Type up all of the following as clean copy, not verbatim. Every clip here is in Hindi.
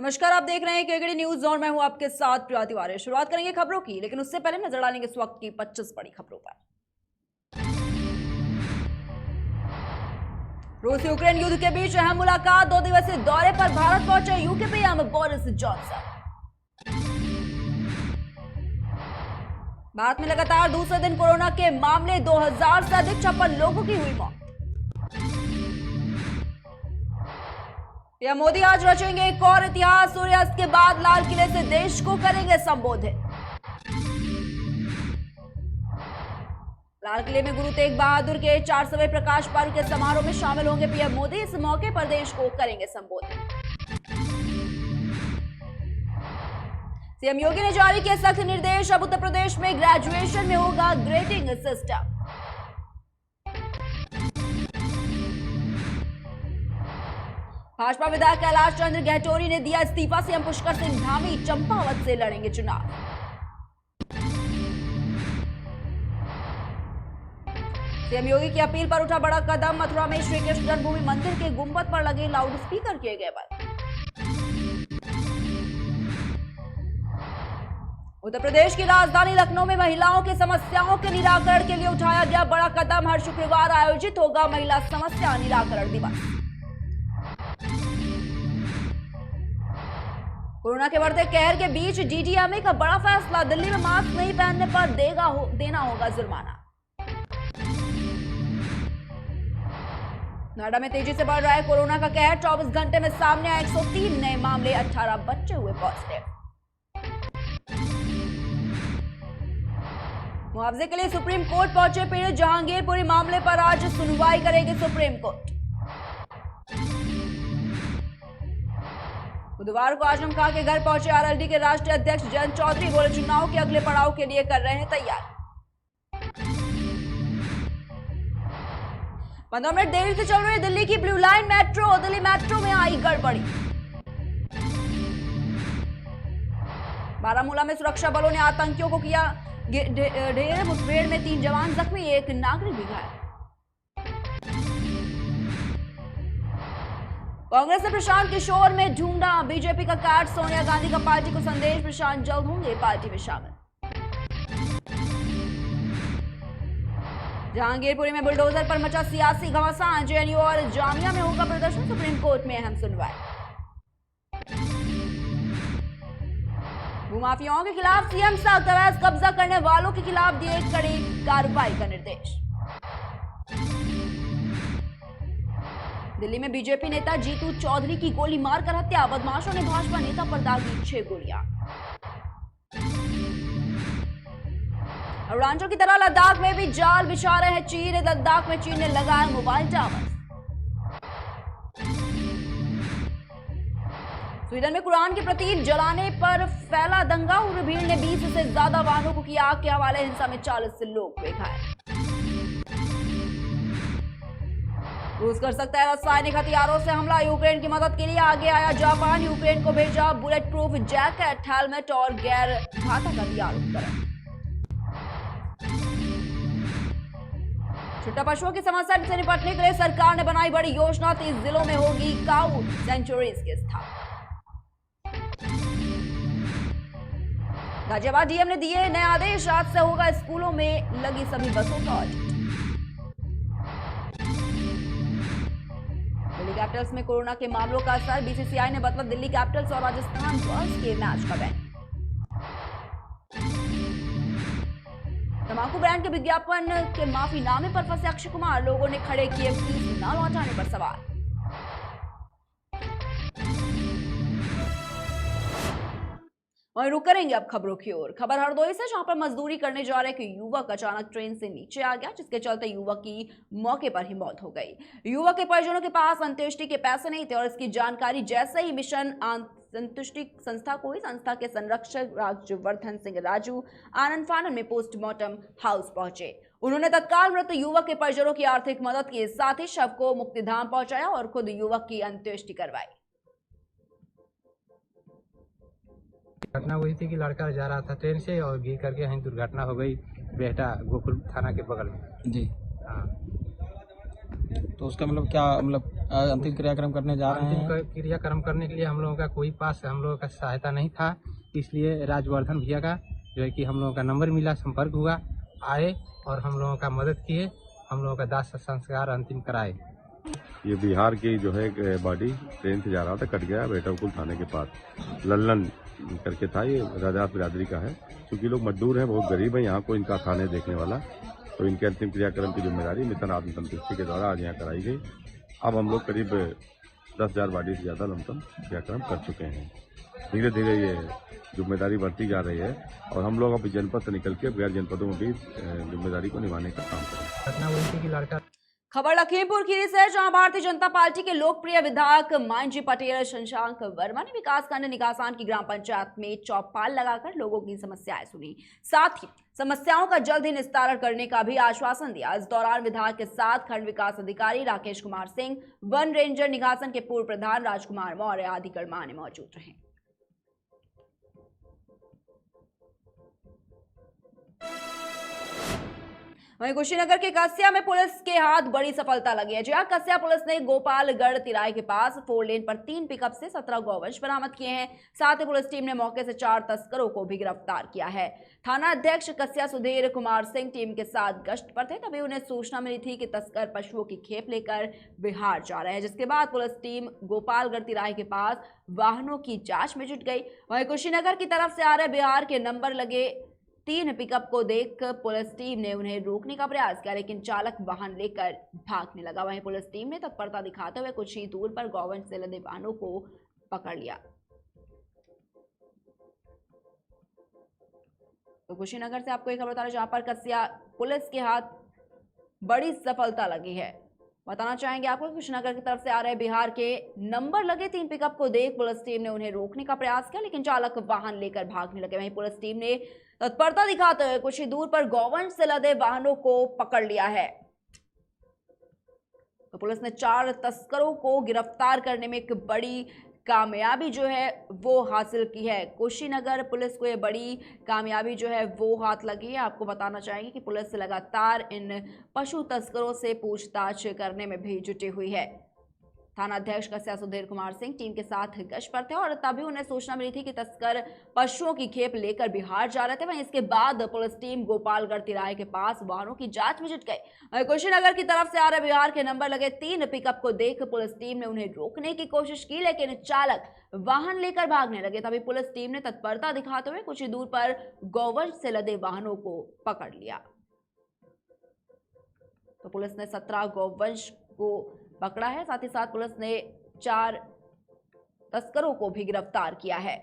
नमस्कार, आप देख रहे हैं केकेडी न्यूज और मैं हूं आपके साथ प्रिया तिवारी। शुरुआत करेंगे खबरों की, लेकिन उससे पहले नजर डालेंगे इस वक्त की 25 बड़ी खबरों पर। रूस यूक्रेन युद्ध के बीच अहम मुलाकात। 2 दिवसीय दौरे पर भारत पहुंचे UK PM Boris Johnson. Bharat में लगातार दूसरे दिन कोरोना के मामले, 2000 से अधिक 56 लोगों की हुई मौत। पीएम मोदी आज रचेंगे एक और इतिहास। सूर्यास्त के बाद लाल किले से देश को करेंगे संबोधित। लाल किले में गुरु तेग बहादुर के 400वें प्रकाश पर्व के समारोह में शामिल होंगे पीएम मोदी। इस मौके पर देश को करेंगे संबोधित। सीएम योगी ने जारी किए सख्त निर्देश। अब उत्तर प्रदेश में ग्रेजुएशन में होगा ग्रेडिंग सिस्टम। भाजपा विधायक कैलाश चंद्र गहटोरी ने दिया इस्तीफा। सीएम पुष्कर सिंह धामी चंपावत से लड़ेंगे चुनाव। सीएम योगी की अपील पर उठा बड़ा कदम। मथुरा में श्री कृष्ण जन्मभूमि मंदिर के गुंबद पर लगे लाउड स्पीकर किए गए बंद। उत्तर प्रदेश की राजधानी लखनऊ में महिलाओं की समस्याओं के निराकरण के लिए उठाया गया बड़ा कदम। हर शुक्रवार आयोजित होगा महिला समस्या निराकरण दिवस। कोरोना के बढ़ते कहर के बीच डीडीएमए का बड़ा फैसला। दिल्ली में मास्क नहीं पहनने पर देना होगा जुर्माना। नोएडा में तेजी से बढ़ रहा है कोरोना का कहर। 24 घंटे में सामने आए 103 नए मामले, 18 बच्चे हुए पॉजिटिव। मुआवजे के लिए सुप्रीम कोर्ट पहुंचे पीड़ित। जहांगीरपुरी मामले पर आज सुनवाई करेगी सुप्रीम कोर्ट। बुधवार को आजम खां के घर पहुंचे आरएलडी के राष्ट्रीय अध्यक्ष जयंत चौधरी। बोले, चुनाव के अगले पड़ाव के लिए कर रहे हैं तैयार। 15 मिनट देरी से चल रही दिल्ली की blue line metro. Delhi metro में आई गड़बड़ी। बारामूला में सुरक्षा बलों ने आतंकियों को किया ढेर। मुठभेड़ में 3 जवान जख्मी, 1 नागरिक भी घायल। कांग्रेस ने प्रशांत किशोर में ढूंढा बीजेपी का कार्ड। सोनिया गांधी का पार्टी को संदेश, प्रशांत जल्द होंगे पार्टी में शामिल। जहांगीरपुरी में बुलडोजर पर मचा सियासी घमासान। जेएनयू और जामिया में होगा प्रदर्शन। सुप्रीम कोर्ट में अहम सुनवाई। भूमाफियाओं के खिलाफ सीएम सख्त। अवैध कब्जा करने वालों के खिलाफ दिए कड़ी कार्रवाई का निर्देश। दिल्ली में बीजेपी नेता जीतू चौधरी की गोली मारकर हत्या। बदमाशों ने भाजपा नेता पर दागी 6 गोलियां। अरुणाचल की तरह लद्दाख में भी जाल बिछा रहे हैं चीन। लद्दाख में चीन ने लगाया मोबाइल टावर। स्वीडन में कुरान के प्रतीक जलाने पर फैला दंगा। उग्र भीड़ ने 20 से ज्यादा वाहनों को किया आग के हवाले। हिंसा में 40 लोग हुए घायल। रूस कर सकता है रासायनिक हथियारों से हमला। यूक्रेन की मदद के लिए आगे आया जापान। यूक्रेन को भेजा बुलेट प्रूफ जैकेट, हेलमेट और गैर घातक हथियार उपकरण। छुट्टा पशुओं की समस्या से निपटने के लिए सरकार ने बनाई बड़ी योजना। 30 जिलों में होगी काऊ सेंचुरीज की स्थापना। गाजियाबाद डीएम ने दिए नए आदेश। आज से होगा स्कूलों में लगी सभी बसों का ऑडिट। दिल्ली कैपिटल्स में कोरोना के मामलों का असर। बीसीसीआई ने बदला दिल्ली कैपिटल्स और राजस्थान रॉयल्स के मैच का बैन। तंबाकू ब्रांड के विज्ञापन के माफीनामे पर फंसे अक्षय कुमार। लोगों ने खड़े किए फीस न लौटाने पर सवाल। वहीं रुक करेंगे अब खबरों की ओर। खबर हरदोई से, जहां पर मजदूरी करने जा रहे एक युवक अचानक ट्रेन से नीचे आ गया, जिसके चलते युवक की मौके पर ही मौत हो गई। युवक के परिजनों के पास अंत्येष्टि के पैसे नहीं थे और इसकी जानकारी जैसे ही मिशन संतुष्टि संस्था को हुई, संस्था के संरक्षक राज्यवर्धन सिंह राजू आनंद फानन में पोस्टमार्टम हाउस पहुंचे। उन्होंने तत्काल मृत युवक के परिजनों की आर्थिक मदद की, साथ ही शव को मुक्तिधाम पहुंचाया और खुद युवक की अंत्येष्टि करवाई। घटना हुई थी कि लड़का जा रहा था ट्रेन से और गिर करके यहीं दुर्घटना हो गई। बेहटा गोकुल थाना के बगल में। जी हाँ। तो उसका मतलब क्या, मतलब अंतिम क्रियाक्रम करने जा रहे हैं। अंतिम क्रियाक्रम करने के लिए हम लोगों का कोई पास हम लोगों का सहायता नहीं था, इसलिए राजवर्धन भैया का जो है कि हम लोगों का नंबर मिला, संपर्क हुआ, आए और हम लोगों का मदद किए, हम लोगों का दाह संस्कार अंतिम कराए। ये बिहार की जो है बॉडी ट्रेन से जा रहा था, कट गया बेटाकुल थाने के पास। लल्लन करके था, ये राजात बिरादरी का है। क्योंकि लोग मजदूर हैं, बहुत गरीब हैं, यहाँ को इनका खाने देखने वाला, तो इनके अंतिम क्रियाक्रम की जिम्मेदारी मिशन आत्मसंतुष्टि के द्वारा आज यहाँ कराई गई। अब हम लोग करीब 10,000 बॉडी से ज़्यादा लमसम क्रियाक्रम कर चुके हैं। धीरे धीरे ये जिम्मेदारी बढ़ती जा रही है और हम लोग अब जनपद से निकल के गैर जनपदों में भी जिम्मेदारी को निभाने का काम करें। घटना वही थी कि लड़का खबर लखीमपुर खीरी से, जहां भारतीय जनता पार्टी के लोकप्रिय विधायक मांझी पटेल शशांक वर्मा ने विकासखंड निकासान की ग्राम पंचायत में चौपाल लगाकर लोगों की समस्याएं सुनी, साथ ही समस्याओं का जल्द ही निस्तारण करने का भी आश्वासन दिया। इस दौरान विधायक के साथ खंड विकास अधिकारी राकेश कुमार सिंह, वन रेंजर निकासन के पूर्व प्रधान राजकुमार मौर्य आदि गणमान्य मौजूद रहे। वहीं कुशीनगर के कस्या में पुलिस के हाथ बड़ी सफलता लगी है। जी हां, कस्या पुलिस ने गोपालगढ़ तिराहे के पास 4 लेन पर 3 पिकअप से 17 गौवंश बरामद किए हैं। साथ ही पुलिस टीम ने मौके से 4 तस्करों को भी गिरफ्तार किया है। थाना अध्यक्ष कस्या सुधीर कुमार सिंह टीम के साथ गश्त पर थे, तभी उन्हें सूचना मिली थी कि तस्कर पशुओं की खेप लेकर बिहार जा रहे हैं, जिसके बाद पुलिस टीम गोपालगढ़ तिराहे के पास वाहनों की जांच में जुट गई। वहीं कुशीनगर की तरफ से आ रहे बिहार के नंबर लगे 3 पिकअप को देख पुलिस टीम ने उन्हें रोकने का प्रयास किया, लेकिन चालक वाहन लेकर भागने लगा। वहीं पुलिस टीम ने तत्परता दिखाते हुए कुछ ही दूर पर गौवंश से लदे वाहनों को पकड़ लिया। तो कुशीनगर से आपको एक खबर बता रहे, जहां पर कस्या पुलिस के हाथ बड़ी सफलता लगी है। बताना चाहेंगे आपको, कुशीनगर की तरफ से आ रहे बिहार के नंबर लगे 3 पिकअप को देख पुलिस टीम ने उन्हें रोकने का प्रयास किया, लेकिन चालक वाहन लेकर भागने लगे। वहीं पुलिस टीम ने तत्परता दिखाते हुए कुछ ही दूर पर गौवंश से लदे वाहनों को पकड़ लिया है। तो पुलिस ने 4 तस्करों को गिरफ्तार करने में एक बड़ी कामयाबी जो है वो हासिल की है। कुशीनगर पुलिस को ये बड़ी कामयाबी जो है वो हाथ लगी है। आपको बताना चाहेंगे कि पुलिस लगातार इन पशु तस्करों से पूछताछ करने में भी जुटी हुई है। थाना अध्यक्ष कस्या सुधीर कुमार सिंह टीम के साथ गश्त पर थे और तभी उन्हें सूचना मिली थी कि तस्कर पशुओं की खेप लेकर बिहार जा रहे थे। वहीं इसके बाद पुलिस टीम गोपालगढ़ तिराहे के पास वाहनों की जांच में जुट गई। कुशीनगर की तरफ से आ रहे बिहार के नंबर लगे 3 पिकअप को देख पुलिस टीम ने उन्हें रोकने की कोशिश की, लेकिन चालक वाहन लेकर भागने लगे। तभी पुलिस टीम ने तत्परता दिखाते हुए कुछ ही दूर पर गौवंश से लदे वाहनों को पकड़ लिया। तो पुलिस ने 17 गौवंश को पकड़ा है। साथ ही साथ पुलिस ने 4 तस्करों को भी गिरफ्तार किया है।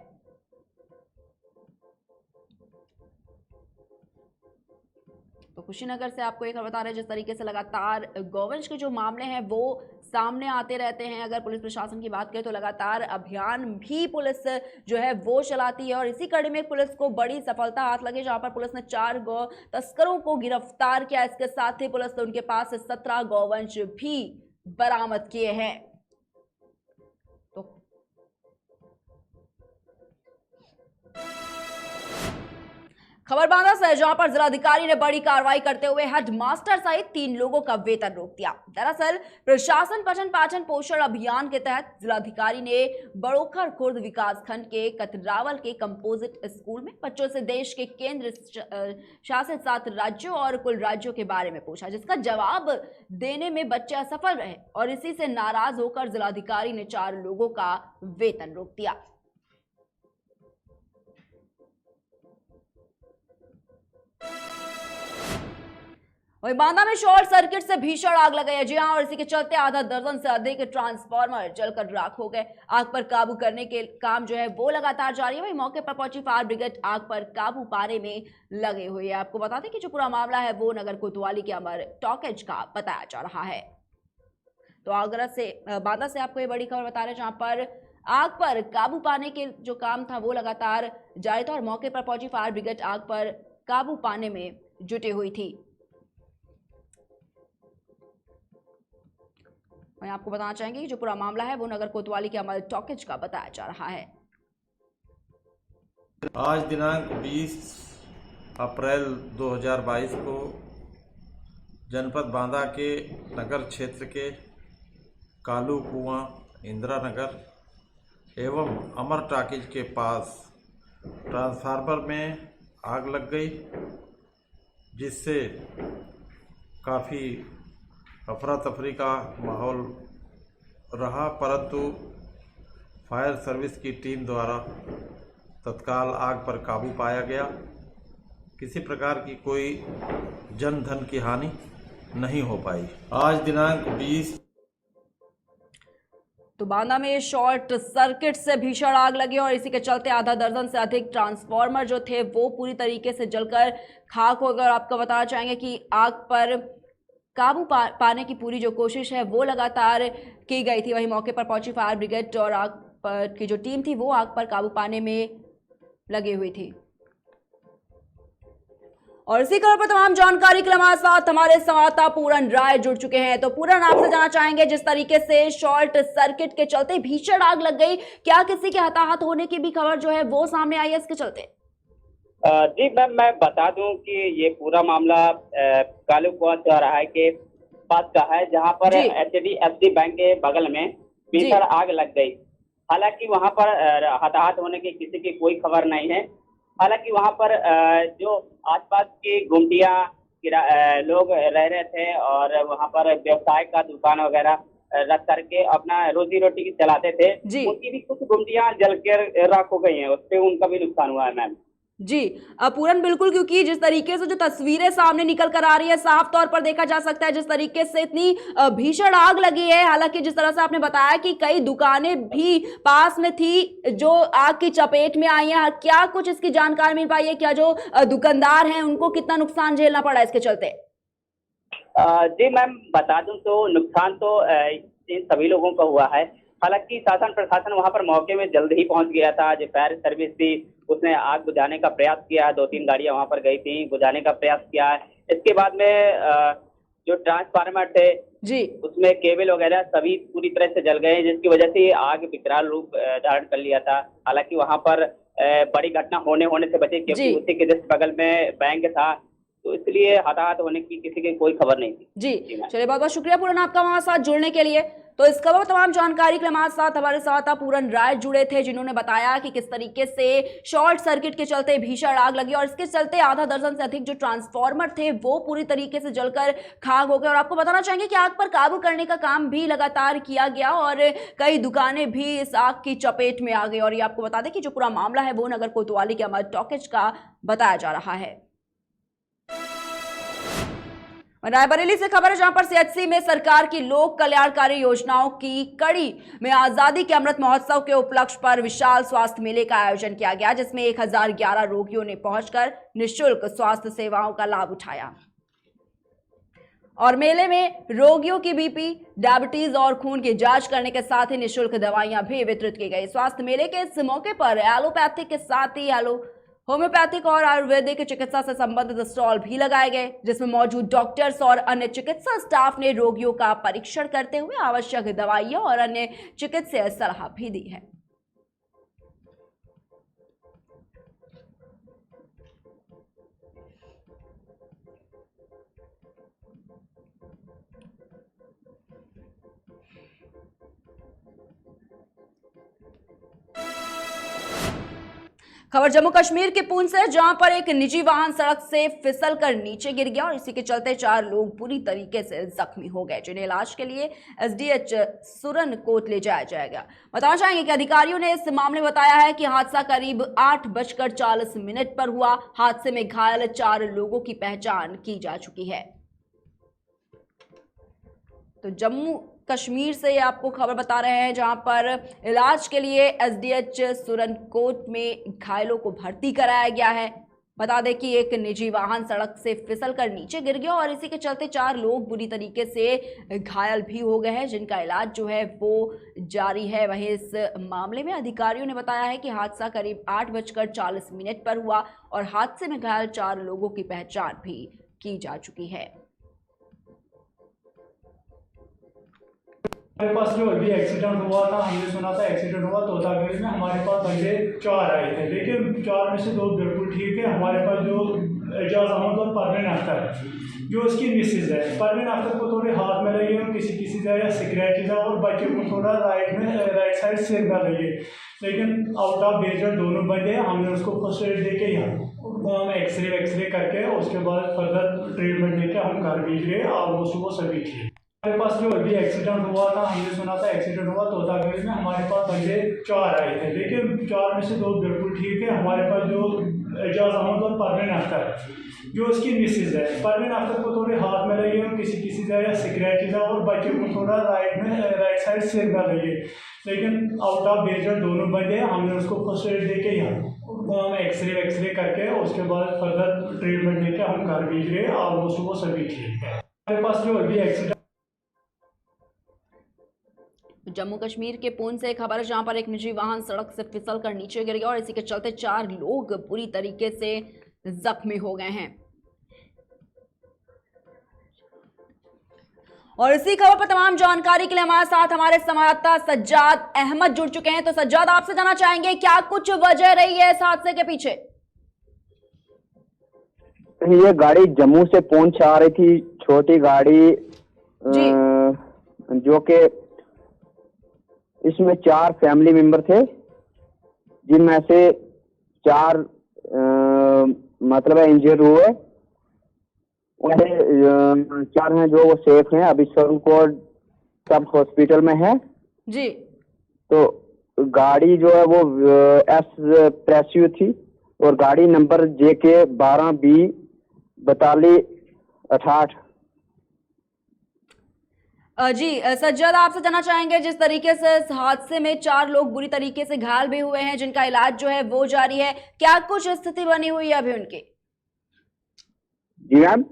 तो कुशीनगर से आपको एक खबर बता रहे हैं, जिस तरीके से लगातार गौवंश के जो मामले हैं वो सामने आते रहते हैं। अगर पुलिस प्रशासन की बात करें तो लगातार अभियान भी पुलिस जो है वो चलाती है और इसी कड़ी में पुलिस को बड़ी सफलता हाथ लगी, जहां पर पुलिस ने 4 गौ तस्करों को गिरफ्तार किया। इसके साथ ही पुलिस ने उनके पास से 17 गौवंश भी बरामद किए हैं। तो खबर बांदा से, जहां पर जिलाधिकारी ने बड़ी कार्रवाई करते हुए हेडमास्टर सहित 3 लोगों का वेतन रोक दिया। दरअसल प्रशासन पठन पाठन पोषण अभियान के तहत जिलाधिकारी ने बड़ोखर खुर्द विकासखंड के कतरावल के कंपोजिट स्कूल में बच्चों से देश के केंद्र शासित 7 राज्यों और कुल राज्यों के बारे में पूछा, जिसका जवाब देने में बच्चे असफल रहे और इसी से नाराज होकर जिलाधिकारी ने 4 लोगों का वेतन रोक दिया। वहीं बांदा में शॉर्ट सर्किट से भीषण आग लग गई है। जी हां, और इसी के चलते आधा दर्जन से अधिक ट्रांसफार्मर जलकर राख हो गए। आग पर काबू करने के काम जो है वो लगातार जारी है। वहीं मौके पर पहुंची फायर ब्रिगेड आग पर काबू पाने में लगे हुए है। आपको बता दें कि जो पूरा मामला है वो नगर कोतवाली के अमर टॉकेज का बताया जा रहा है। तो आगरा से बांदा से आपको ये बड़ी खबर बता रहे हैं, जहां पर आग पर काबू पाने के जो काम था वो लगातार जारी था और मौके पर पहुंची फायर ब्रिगेड आग पर काबू पाने में जुटी हुई थी। मैं आपको बताना चाहेंगे कि जो पूरा मामला है वो नगर कोतवाली के अमल टॉकेज का बताया जा रहा है। आज दिनांक 20 अप्रैल 2022 को जनपद बांदा के नगर क्षेत्र के कालू कुआं, इंदिरा नगर एवं अमर टाकीज के पास ट्रांसफार्मर में आग लग गई, जिससे काफ़ी अफरा तफरी का माहौल रहा, परंतु फायर सर्विस की टीम द्वारा तत्काल आग पर काबू पाया गया। किसी प्रकार की कोई जन धन की हानि नहीं हो पाई। आज दिनांक 20 तो बांदा में शॉर्ट सर्किट से भीषण आग लगी और इसी के चलते आधा दर्जन से अधिक ट्रांसफार्मर जो थे वो पूरी तरीके से जलकर खाक हो गए। और आपको बताना चाहेंगे कि आग पर काबू पाने की पूरी जो कोशिश है वो लगातार की गई थी। वहीं मौके पर पहुंची फायर ब्रिगेड और आग पर की जो टीम थी वो आग पर काबू पाने में लगी हुई थी। और इसी खबर पर तमाम जानकारी के हमारे साथ हमारे संवाददाता पूरन राय जुड़ चुके हैं। तो पूरन, आपसे जानना चाहेंगे, जिस तरीके से शॉर्ट सर्किट के चलते भीषण आग लग गई, क्या किसी के हताहत होने की भी खबर जो है वो सामने आई है इसके चलते? जी मैम, मैं बता दूं कि ये पूरा मामला कालू कुआं चौराहे के पास का है, जहां पर HDFC बैंक के बगल में भीषण आग लग गई। हालांकि वहां पर हताहत होने की किसी की कोई खबर नहीं है। हालांकि वहां पर जो आसपास की गुमटियां लोग रह रहे थे और वहां पर व्यवसाय का दुकान वगैरह रख करके अपना रोजी रोटी चलाते थे, उनकी भी कुछ गुमटियां जल कर राख हो गई हैं, उससे उनका भी नुकसान हुआ है मैम। जी पूरन, बिल्कुल, क्योंकि जिस तरीके से जो तस्वीरें सामने निकल कर आ रही है, साफ तौर पर देखा जा सकता है जिस तरीके से इतनी भीषण आग लगी है। हालांकि जिस तरह से आपने बताया कि कई दुकानें भी पास में थी जो आग की चपेट में आई हैं, क्या कुछ इसकी जानकारी मिल पाई है? क्या जो दुकानदार हैं उनको कितना नुकसान झेलना पड़ा इसके चलते? जी मैम, बता दूं तो नुकसान तो इन सभी लोगों का हुआ है। हालांकि शासन प्रशासन वहां पर मौके में जल्द ही पहुंच गया था। जो फायर सर्विस थी उसने आग बुझाने का प्रयास किया, 2-3 गाड़ियां वहां पर गई थी, बुझाने का प्रयास किया। इसके बाद में जो ट्रांसफार्मर थे जी उसमें केबल वगैरह सभी पूरी तरह से जल गए, जिसकी वजह से आग विकराल रूप धारण कर लिया था। हालांकि वहां पर बड़ी घटना होने से बची, क्योंकि उसी के जस्ट बगल में बैंक था, तो इसलिए हताहत होने की किसी की कोई खबर नहीं थी। जी चलिए, बहुत बहुत शुक्रिया पूरन आपका हमारे साथ जुड़ने के लिए। तो इस खबर तमाम जानकारी के लिए हमारे साथ हमारे साथ पूरन राय जुड़े थे, जिन्होंने बताया कि किस तरीके से शॉर्ट सर्किट के चलते भीषण आग लगी और इसके चलते आधा दर्जन से अधिक जो ट्रांसफार्मर थे वो पूरी तरीके से जलकर खाक हो गए। और आपको बताना चाहेंगे कि आग पर काबू करने का काम भी लगातार किया गया और कई दुकानें भी इस आग की चपेट में आ गई। और ये आपको बता दें कि जो पूरा मामला है वो नगर कोतवाली के अमर टॉकीज का बताया जा रहा है। रायबरेली से खबर है, जहां पर CHC में सरकार की लोक कल्याणकारी योजनाओं की कड़ी में आजादी के अमृत महोत्सव के उपलक्ष्य पर विशाल स्वास्थ्य मेले का आयोजन किया गया, जिसमें 1011 रोगियों ने पहुंचकर निःशुल्क स्वास्थ्य सेवाओं का लाभ उठाया। और मेले में रोगियों की BP, डायबिटीज और खून की जांच करने के साथ ही निःशुल्क दवाइयां भी वितरित की गई। स्वास्थ्य मेले के इस मौके पर एलोपैथिक के साथ ही होम्योपैथिक और आयुर्वेदिक चिकित्सा से संबंधित स्टॉल भी लगाए गए, जिसमें मौजूद डॉक्टर्स और अन्य चिकित्सा स्टाफ ने रोगियों का परीक्षण करते हुए आवश्यक दवाइयां और अन्य चिकित्सीय सलाह भी दी है। खबर जम्मू कश्मीर के पूंछ से, जहां पर एक निजी वाहन सड़क से फिसलकर नीचे गिर गया और इसी के चलते 4 लोग बुरी तरीके से जख्मी हो गए, जिन्हें इलाज के लिए SDH सुरनकोट ले जाया जाएगा। बताना चाहेंगे कि अधिकारियों ने इस मामले में बताया है कि हादसा करीब 8:40 पर हुआ। हादसे में घायल 4 लोगों की पहचान की जा चुकी है। तो जम्मू कश्मीर से आपको खबर बता रहे हैं, जहां पर इलाज के लिए SDH सुरनकोट में घायलों को भर्ती कराया गया है। बता दें कि एक निजी वाहन सड़क से फिसलकर नीचे गिर गया और इसी के चलते 4 लोग बुरी तरीके से घायल भी हो गए हैं, जिनका इलाज जो है वो जारी है। वहीं इस मामले में अधिकारियों ने बताया है कि हादसा करीब 8:40 पर हुआ और हादसे में घायल 4 लोगों की पहचान भी की जा चुकी है। हमारे पास जो अभी एक्सीडेंट हुआ था, हमने सुना था एक्सीडेंट हुआ तोतागढ़ में, हमारे पास बंदे 4 आए थे, लेकिन 4 में से 2 बिल्कुल ठीक है। हमारे पास जो एजाज अहमद और परवीन अख्तर जो उसकी मिसेज है। परवीन अख्तर को थोड़े हाथ में लगी और किसी किसी जगह सिक्रेटिस है और बच्चे को थोड़ा राइट साइड सिर में लगी, लेकिन आउट ऑफ डेंजर दोनों बंदे हैं। हमने उसको फर्स्ट एड दे के हम एक्सरे करके उसके बाद फर्दर ट्रीटमेंट देके हम घर भेज गए। ऑलमोस्ट वो सभी ठीक। हमारे पास जो अभी एक्सीडेंट हुआ था, हमने सुना था एक्सीडेंट हुआ तोतागढ़ में। हमारे पास बंदे 4 आए थे, लेकिन 4 में से 2 बिल्कुल ठीक है। हमारे पास जो एजाज अहमद और परवीन अख्तर जो उसकी मिसेज है। परवीन अख्तर को थोड़े हाथ में लगी और किसी किसी जगह सिक्रेटिस है और बच्चे को थोड़ा राइट साइड सिर में लगी, लेकिन आउट ऑफ डेंजर दोनों बंदे हैं। हमने उसको फर्स्ट एड दे के हम एक्सरे करके उसके बाद फर्दर ट्रीटमेंट देके हम घर भेज गए। ऑलमोस्ट वो सभी ठीक है। हमारे पास जो अभी एक्सीडेंट जम्मू कश्मीर के पूंछ से खबर है, जहां पर एक निजी वाहन सड़क से फिसलकर नीचे गिर गया और इसी के चलते 4 लोग बुरी तरीके से जख्मी हो गए हैं। और इसी खबर पर तमाम जानकारी के लिए हमारे साथ हमारे संवाददाता सज्जाद अहमद जुड़ चुके हैं। तो सज्जाद, आपसे जानना चाहेंगे क्या कुछ वजह रही है इस हादसे के पीछे? ये गाड़ी जम्मू से पूंछ आ रही थी, छोटी गाड़ी जो कि इसमें 4 फैमिली मेंबर थे, जिनमें से 4 मतलब इंजर्ड हुए। उन्हें 4 हैं जो वो सेफ हैं, अभी सरुकोट सब हॉस्पिटल में है जी। तो गाड़ी जो है वो एस प्रेस्यू थी और गाड़ी नंबर JK 12B 4268। जी सज्जाद, आपसे जानना चाहेंगे जिस तरीके से इस हादसे में 4 लोग बुरी तरीके से घायल भी हुए हैं, जिनका इलाज जो है वो जारी है, क्या कुछ स्थिति बनी हुई है अभी उनकी? जी मैम।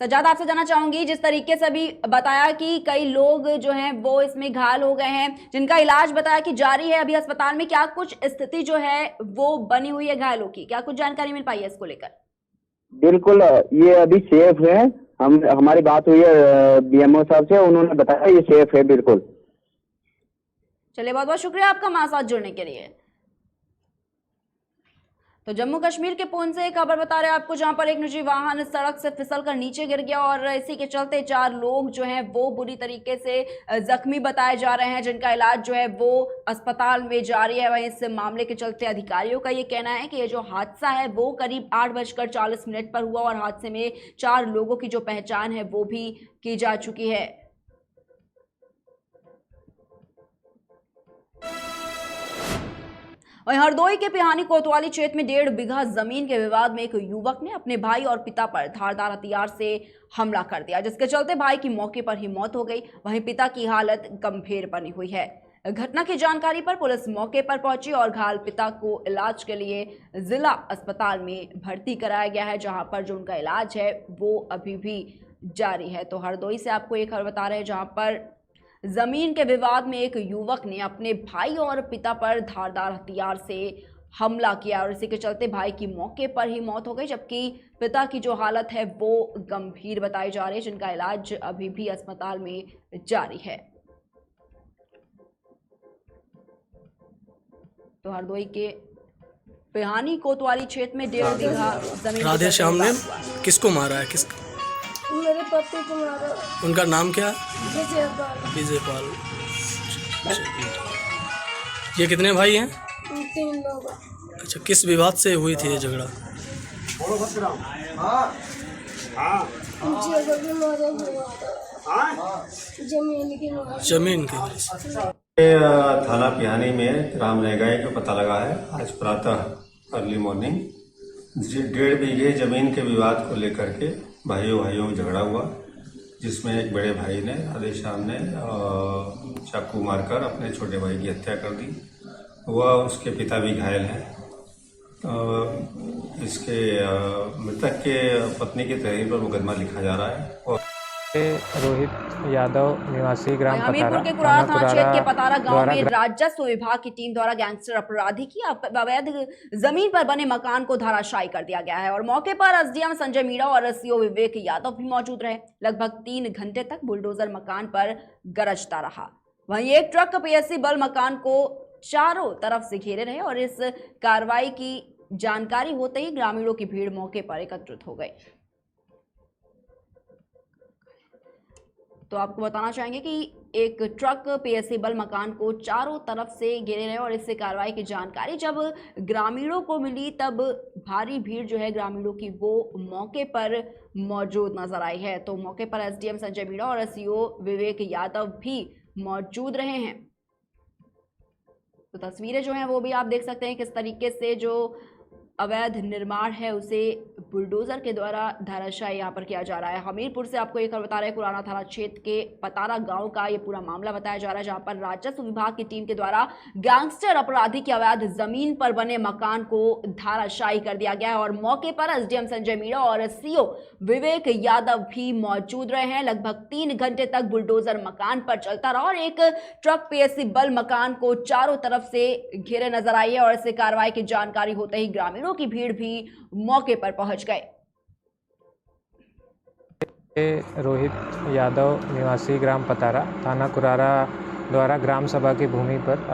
सज्जाद, आपसे जानना चाहूंगी जिस तरीके से अभी बताया कि कई लोग जो हैं वो इसमें घायल हो गए हैं, जिनका इलाज बताया कि जारी है अभी अस्पताल में, क्या कुछ स्थिति जो है वो बनी हुई है घायलों की, क्या कुछ जानकारी मिल पाई है इसको लेकर? बिल्कुल, ये अभी सेफ है। हमारी बात हुई है BMO साहब से, उन्होंने बताया ये सेफ है बिल्कुल। चलिए, बहुत बहुत शुक्रिया आपका हमारे साथ जुड़ने के लिए। तो जम्मू कश्मीर के पूंछ से एक खबर बता रहे हैं आपको, जहां पर एक निजी वाहन सड़क से फिसलकर नीचे गिर गया और इसी के चलते 4 लोग जो हैं वो बुरी तरीके से जख्मी बताए जा रहे हैं, जिनका इलाज जो है वो अस्पताल में जारी है। वहीं इस मामले के चलते अधिकारियों का ये कहना है कि ये जो हादसा है वो करीब 8:40 पर हुआ और हादसे में 4 लोगों की जो पहचान है वो भी की जा चुकी है। वहीं हरदोई के पिहानी कोतवाली क्षेत्र में 1.5 बीघा जमीन के विवाद में एक युवक ने अपने भाई और पिता पर धारदार हथियार से हमला कर दिया, जिसके चलते भाई की मौके पर ही मौत हो गई। वहीं पिता की हालत गंभीर बनी हुई है। घटना की जानकारी पर पुलिस मौके पर पहुंची और घायल पिता को इलाज के लिए जिला अस्पताल में भर्ती कराया गया है, जहां पर जो उनका इलाज है वो अभी भी जारी है। तो हरदोई से आपको एक खबर बता रहे हैं, जहां पर जमीन के विवाद में एक युवक ने अपने भाई और पिता पर धारदार हथियार से हमला किया और इसी के चलते भाई की मौके पर ही मौत हो गई, जबकि पिता की जो हालत है वो गंभीर बताई जा रही है, जिनका इलाज अभी भी अस्पताल में जारी है। तो हरदोई के पिहानी कोतवाली क्षेत्र में 1.5 बीघा जमीन राधे श्याम ने किसको मारा है? मेरे पति को मारा। उनका नाम क्या है? विजय पाल। ये कितने भाई हैं? 3 लोग। अच्छा, किस विवाद से हुई थी ये झगड़ा? जमीन की वजह से। थाना पिहानी में राम रेगाई का पता लगा है आज प्रातः अर्ली मॉर्निंग 1.5 बीघे जमीन के विवाद को लेकर के भाइयों में झगड़ा हुआ, जिसमें एक बड़े भाई ने राधे श्याम ने चाकू मारकर अपने छोटे भाई की हत्या कर दी। वह उसके पिता भी घायल हैं। इसके मृतक के पत्नी की तहरीर पर मुकदमा लिखा जा रहा है। और रोहित यादव निवासी ग्राम हमीरपुर के कुरारा थाना क्षेत्र के पतारा गांव में राजस्व विभाग की टीम द्वारा गैंगस्टर अपराधी की अवैध जमीन पर बने मकान को धराशायी कर दिया गया है और मौके पर SDM संजय मीणा और CO विवेक यादव भी मौजूद रहे। लगभग 3 घंटे तक बुलडोजर मकान पर गरजता रहा। वहीं एक ट्रक PSC बल मकान को चारों तरफ से घेरे रहे और इस कार्रवाई की जानकारी होते ही ग्रामीणों की भीड़ मौके पर एकत्रित हो गई। तो आपको बताना चाहेंगे कि एक ट्रक पीएससी बल मकान को चारों तरफ से घेरे रहे और इससे कार्रवाई की जानकारी जब ग्रामीणों को मिली तब भारी भीड़ जो है ग्रामीणों की वो मौके पर मौजूद नजर आई है। तो मौके पर एसडीएम संजय मीणा और एसईओ विवेक यादव भी मौजूद रहे हैं। तो तस्वीरें जो हैं वो भी आप देख सकते हैं किस तरीके से जो अवैध निर्माण है उसे बुलडोजर के द्वारा धराशायी यहाँ पर किया जा रहा है। हमीरपुर से आपको एक खबर बता रहे हैं, पुराना थाना क्षेत्र के पतारा गांव का ये पूरा मामला बताया जा रहा है, जहां पर राजस्व विभाग की टीम के द्वारा गैंगस्टर अपराधी की अवैध जमीन पर बने मकान को धराशायी कर दिया गया है और मौके पर एसडीएम संजय मीणा और एसईओ विवेक यादव भी मौजूद रहे हैं। लगभग 3 घंटे तक बुलडोजर मकान पर चलता रहा और एक ट्रक पीएससी बल मकान को चारों तरफ से घेरे नजर आई है और इससे कार्रवाई की जानकारी होते ही ग्रामीणों की भीड़ भी मौके पर पहुंच गए। रोहित यादव निवासी ग्राम पतारा थाना कुरारा द्वारा ग्राम सभा की भूमि पर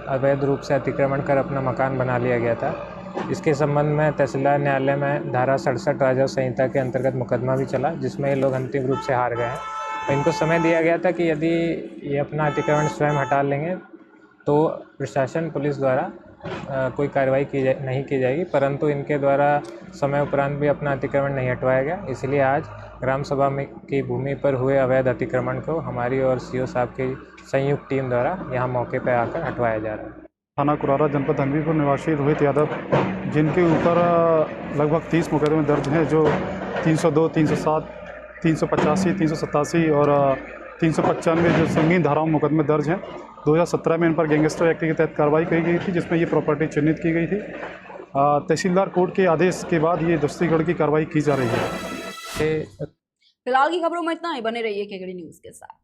अवैध रूप से अतिक्रमण कर अपना मकान बना लिया गया था। इसके संबंध में तहसीलदार न्यायालय में धारा 67 राजस्व संहिता के अंतर्गत मुकदमा भी चला, जिसमें ये लोग अंतिम रूप से हार गए हैं। इनको समय दिया गया था कि यदि ये अपना अतिक्रमण स्वयं हटा लेंगे तो प्रशासन पुलिस द्वारा कोई कार्रवाई नहीं की जाएगी, परंतु इनके द्वारा समय उपरांत भी अपना अतिक्रमण नहीं हटवाया गया। इसलिए आज ग्राम सभा में की भूमि पर हुए अवैध अतिक्रमण को हमारी और सीओ साहब की संयुक्त टीम द्वारा यहाँ मौके पर आकर हटवाया जा रहा है। थाना कुरारा जनपद हमीरपुर निवासी रोहित यादव, जिनके ऊपर लगभग 30 मुकदमे दर्ज हैं, जो 302, 307, 385, 387 और 395 जो संगीन धाराओं में मुकदमे दर्ज हैं। 2017 में इन पर गैंगस्टर एक्ट के तहत कार्रवाई की गई थी, जिसमें ये प्रॉपर्टी चिन्हित की गई थी। तहसीलदार कोर्ट के आदेश के बाद ये दस्तीगढ़ की कार्रवाई की जा रही है। फिलहाल की खबरों में इतना ही। बने रहिए केकेडी न्यूज़ के साथ।